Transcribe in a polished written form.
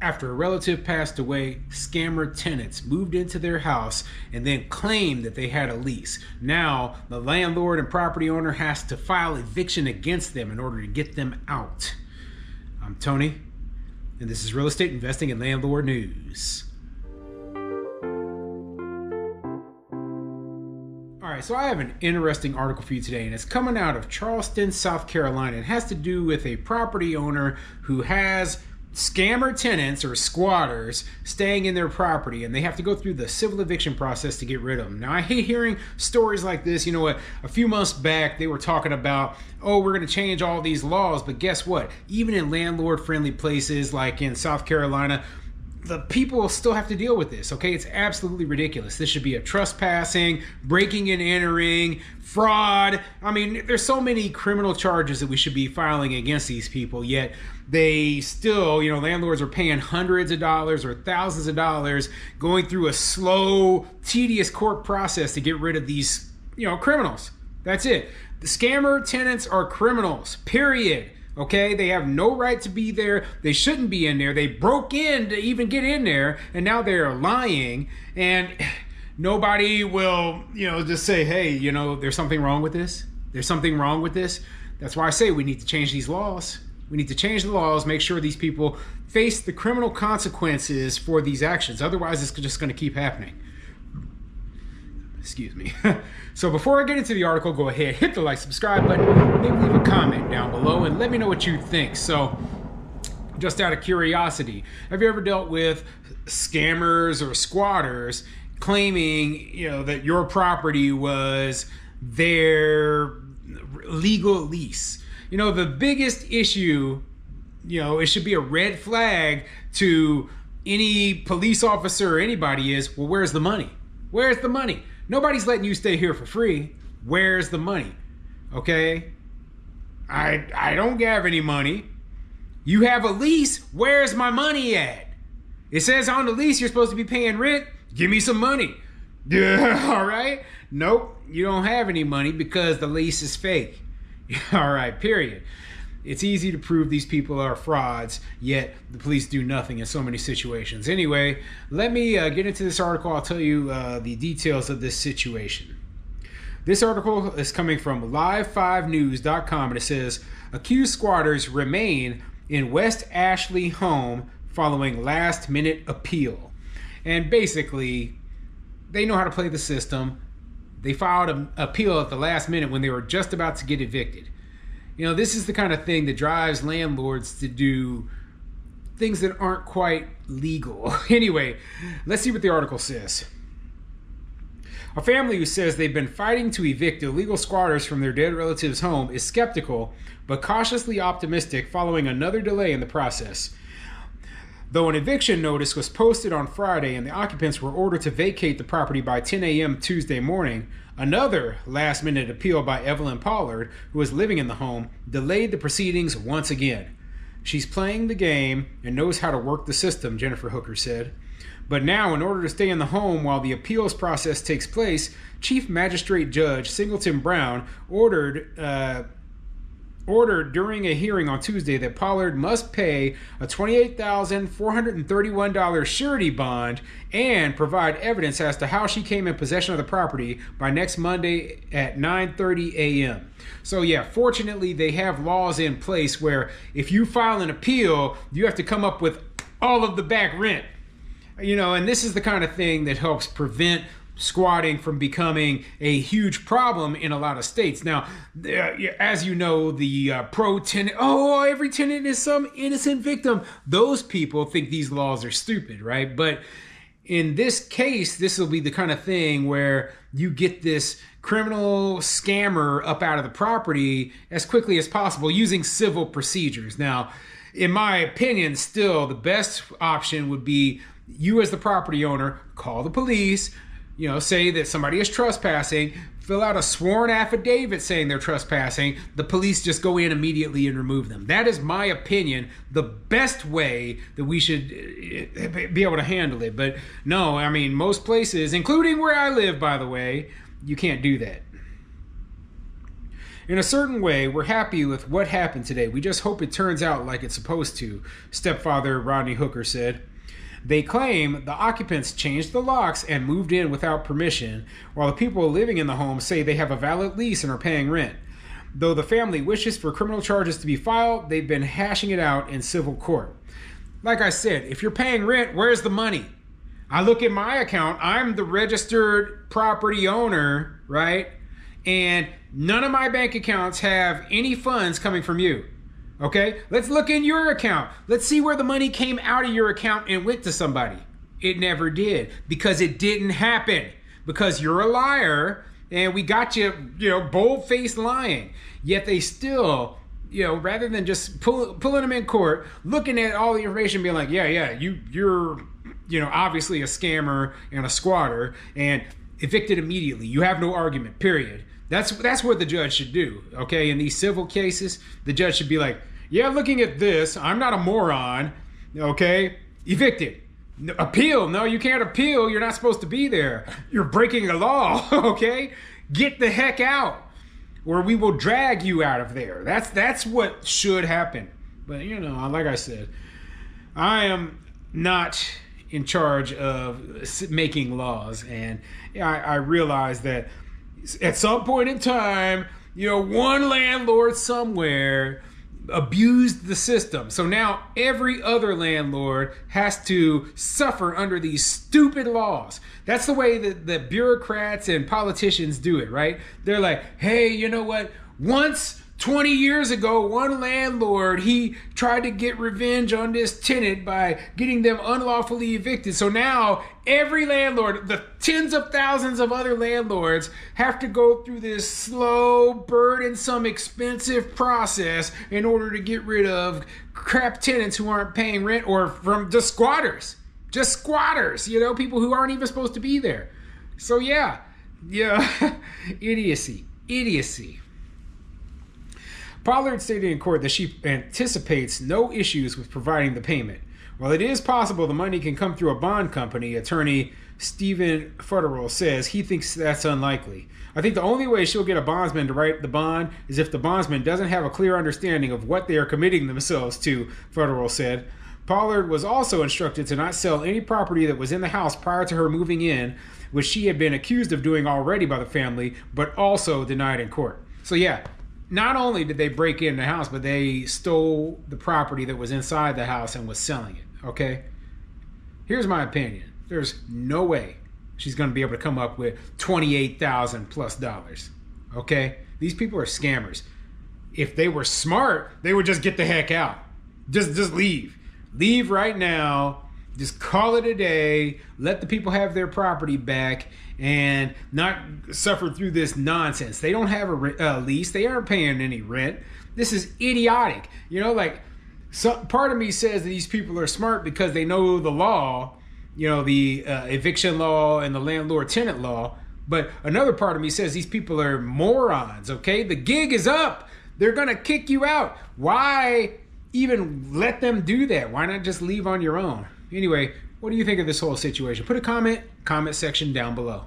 After a relative passed away, scammer tenants moved into their house and then claimed that they had a lease. Now, the landlord and property owner has to file eviction against them in order to get them out. I'm Tony, and this is Real Estate Investing and Landlord News. All right, so I have an interesting article for you today, and it's coming out of Charleston, South Carolina. It has to do with a property owner who has scammer tenants or squatters staying in their property, and they have to go through the civil eviction process to get rid of them. Now, I hate hearing stories like this. You know what? A few months back, they were talking about, oh, we're going to change all these laws, but guess what? Even in landlord-friendly places like in South Carolina, the people still have to deal with this, okay? It's absolutely ridiculous. This should be a trespassing, breaking and entering, fraud. I mean, there's so many criminal charges that we should be filing against these people, yet they still, landlords are paying hundreds of dollars or thousands of dollars going through a slow, tedious court process to get rid of these, criminals. That's it. The scammer tenants are criminals, period. Okay, they have no right to be there. They shouldn't be in there. They broke in to even get in there, and now they're lying. And nobody will, just say, hey, there's something wrong with this. There's something wrong with this. That's why I say we need to change these laws. We need to change the laws, make sure these people face the criminal consequences for these actions. Otherwise, it's just going to keep happening. Excuse me. So before I get into the article, go ahead, hit the like, subscribe button, maybe leave a comment down below and let me know what you think. So just out of curiosity, have you ever dealt with scammers or squatters claiming, that your property was their legal lease? The biggest issue, it should be a red flag to any police officer or anybody is, well, where's the money? Where's the money? Nobody's letting you stay here for free. Where's the money? Okay? I don't have any money. You have a lease. Where's my money at? It says on the lease you're supposed to be paying rent. Give me some money. Yeah, all right? Nope, you don't have any money because the lease is fake. All right, period. It's easy to prove these people are frauds, yet the police do nothing in so many situations. Anyway, let me get into this article. I'll tell you the details of this situation. This article is coming from live5news.com, and it says, accused squatters remain in West Ashley home following last-minute appeal. And basically, they know how to play the system. They filed an appeal at the last minute when they were just about to get evicted. This is the kind of thing that drives landlords to do things that aren't quite legal. Anyway, let's see what the article says. A family who says they've been fighting to evict illegal squatters from their dead relative's home is skeptical but cautiously optimistic following another delay in the process. Though an eviction notice was posted on Friday and the occupants were ordered to vacate the property by 10 a.m. Tuesday morning, another last-minute appeal by Evelyn Pollard, who was living in the home, delayed the proceedings once again. She's playing the game and knows how to work the system, Jennifer Hooker said. But now, in order to stay in the home while the appeals process takes place, Chief Magistrate Judge Singleton Brown ordered during a hearing on Tuesday that Pollard must pay a $28,431 surety bond and provide evidence as to how she came in possession of the property by next Monday at 9:30 a.m. So yeah, fortunately they have laws in place where if you file an appeal, you have to come up with all of the back rent. And this is the kind of thing that helps prevent squatting from becoming a huge problem in a lot of states. Now, as you know, the pro-tenant, every tenant is some innocent victim. Those people think these laws are stupid, right? But in this case, this will be the kind of thing where you get this criminal scammer up out of the property as quickly as possible using civil procedures. Now, in my opinion, still the best option would be you as the property owner, call the police, say that somebody is trespassing, fill out a sworn affidavit saying they're trespassing. The police just go in immediately and remove them. That is my opinion, the best way that we should be able to handle it. But no, most places, including where I live, by the way, you can't do that. In a certain way, we're happy with what happened today. We just hope it turns out like it's supposed to, stepfather Rodney Hooker said. They claim the occupants changed the locks and moved in without permission, while the people living in the home say they have a valid lease and are paying rent. Though the family wishes for criminal charges to be filed, they've been hashing it out in civil court. Like I said, if you're paying rent, where's the money? I look at my account, I'm the registered property owner, right? And none of my bank accounts have any funds coming from you. Okay, let's look in your account. Let's see where the money came out of your account and went to somebody. It never did, because it didn't happen, because you're a liar and we got you, bold-faced lying. Yet they still, rather than just pulling them in court, looking at all the information, being like, you're obviously a scammer and a squatter and evicted immediately. You have no argument, period. That's what the judge should do, okay? In these civil cases, the judge should be like, yeah, looking at this, I'm not a moron, okay? Evicted. Appeal. No, you can't appeal. You're not supposed to be there. You're breaking the law, okay? Get the heck out, or we will drag you out of there. That's what should happen. But, like I said, I am not in charge of making laws, and I realize that at some point in time, one landlord somewhere abused the system. So now every other landlord has to suffer under these stupid laws. That's the way that the bureaucrats and politicians do it, right? They're like, hey, you know what? Once 20 years ago, one landlord, he tried to get revenge on this tenant by getting them unlawfully evicted. So now every landlord, the tens of thousands of other landlords, have to go through this slow, burdensome, expensive process in order to get rid of crap tenants who aren't paying rent, or from just squatters, people who aren't even supposed to be there. So yeah, idiocy. Pollard stated in court that she anticipates no issues with providing the payment. While it is possible the money can come through a bond company, attorney Stephen Futterall says he thinks that's unlikely. I think the only way she'll get a bondsman to write the bond is if the bondsman doesn't have a clear understanding of what they are committing themselves to, Futterall said. Pollard was also instructed to not sell any property that was in the house prior to her moving in, which she had been accused of doing already by the family, but also denied in court. So yeah, not only did they break in the house, but they stole the property that was inside the house and was selling it, okay? Here's my opinion. There's no way she's going to be able to come up with $28,000 plus, okay? These people are scammers. If they were smart, they would just get the heck out. Just leave. Leave right now. Just call it a day. Let the people have their property back and not suffer through this nonsense. They don't have a lease. They aren't paying any rent. This is idiotic. Part of me says that these people are smart because they know the law, the eviction law and the landlord-tenant law. But another part of me says these people are morons, okay? The gig is up. They're going to kick you out. Why even let them do that? Why not just leave on your own? Anyway, what do you think of this whole situation? Put a comment section down below.